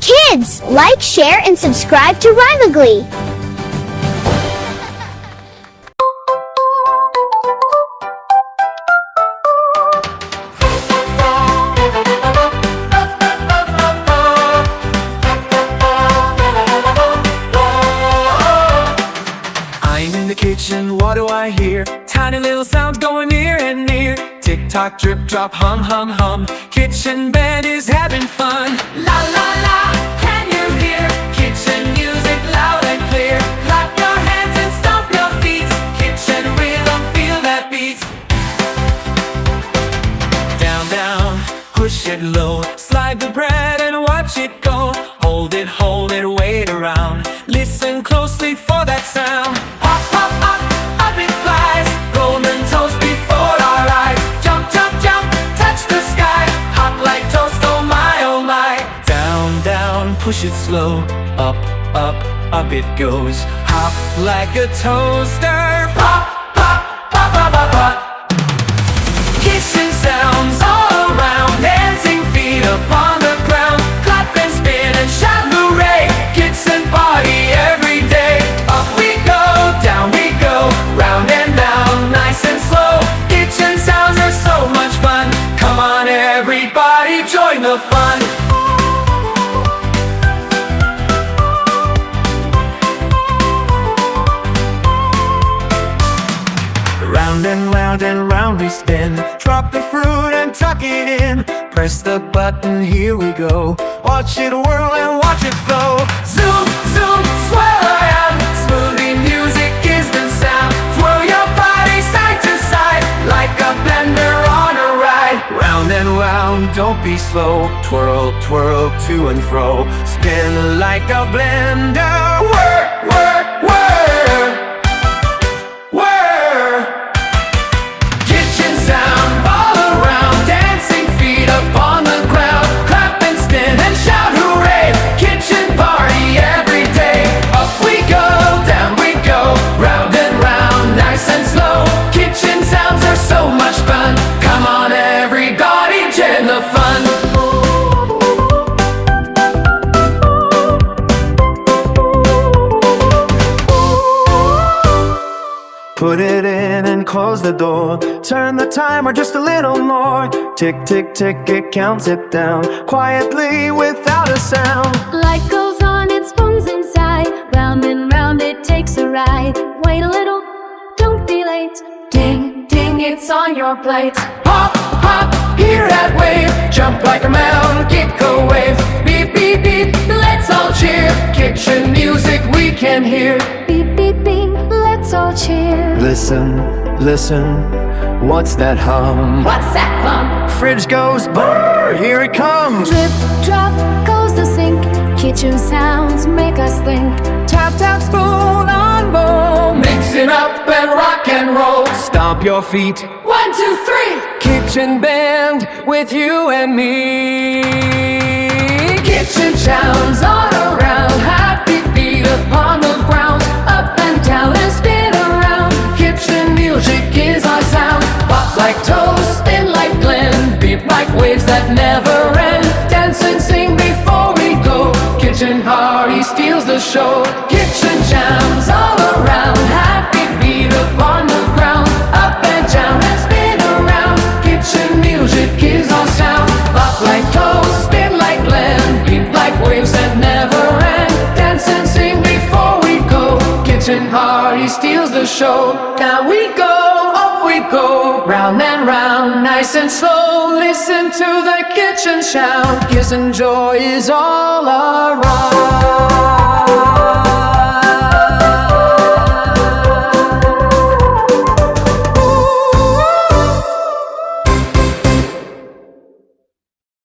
Kids, like, share, and subscribe to Rhymagly. I'm in the kitchen, what do I hear? Tiny little sounds going near and near. Tick tock, drip drop, hum hum hum. Kitchen band is having fun. La la la, can you hear? Kitchen music loud and clear. Clap your hands and stomp your feet. Kitchen rhythm, feel that beat. Down, down, push it low. Slide the bread and watch it go. Hold it, wait around. Listen closely for that sound. Pop, pop, up, up it flies. Golden toast before our eyes. Jump, jump, jump, touch the sky. Hot like toast, oh my, oh my. Down, down, push it slow. Up, up, up it goes. Hop like a toaster. Pop, pop, pop, pop, pop, pop. Kitchen sounds all around. Dancing feet upon the ground. Clap and spin and shout hooray. Kitchen party every day. Up we go, down we go. Round and round, nice and slow. Kitchen sounds are so much fun. Come on everybody, join the fun. Round and round we spin. Drop the fruit and tuck it in. Press the button, here we go. Watch it whirl and watch it flow. Zoom, zoom, swirl around. Smoothie music is the sound. Twirl your body side to side, like a blender on a ride. Round and round, don't be slow. Twirl, twirl, to and fro. Spin like a blender. Whir, whir, whir. Sound all around, dancing feet upon the ground. Clap and spin and shout hooray. Kitchen party every day. Up we go, down we go. Round and round, nice and slow. Kitchen sounds are so much fun. Come on everybody, join the fun. Put it in and close the door. Turn the timer just a little more. Tick, tick, tick, it counts it down. Quietly without a sound. Light goes on, it spins inside. Round and round it takes a ride. Wait a little, don't be late. Ding, ding, it's on your plate. Hop, hop, hear that wave. Jump like a mound, kick a wave. Beep, beep, beep, let's all cheer. Kitchen music we can hear. Beep, beep, beep, let's all cheer. Listen, listen, what's that hum? What's that hum? Fridge goes brrr, here it comes. Drip, drop, goes the sink. Kitchen sounds make us think. Tap, tap, spoon on bowl. Mixing up and rock and roll. Stomp your feet. 1, 2, 3. Kitchen band with you and me. Kitchen sounds all around. Happy feet upon the ground. Up and down and spin around. Kitchen music is our sound. Pop like toast, spin like Glen. Beat like waves that never end. Dance and sing before we go. Kitchen party steals the show. Kitchen jams all around. Happy feet upon the ground. Up and down and spin around. Kitchen music is our sound. Pop like toast, spin like Glen. Beat like waves that never end. Dance and sing before we go. Kitchen party steals the show. Down we go, up we go. Round and round, nice and slow. Listen to the kitchen shout. Kiss and joy is all around.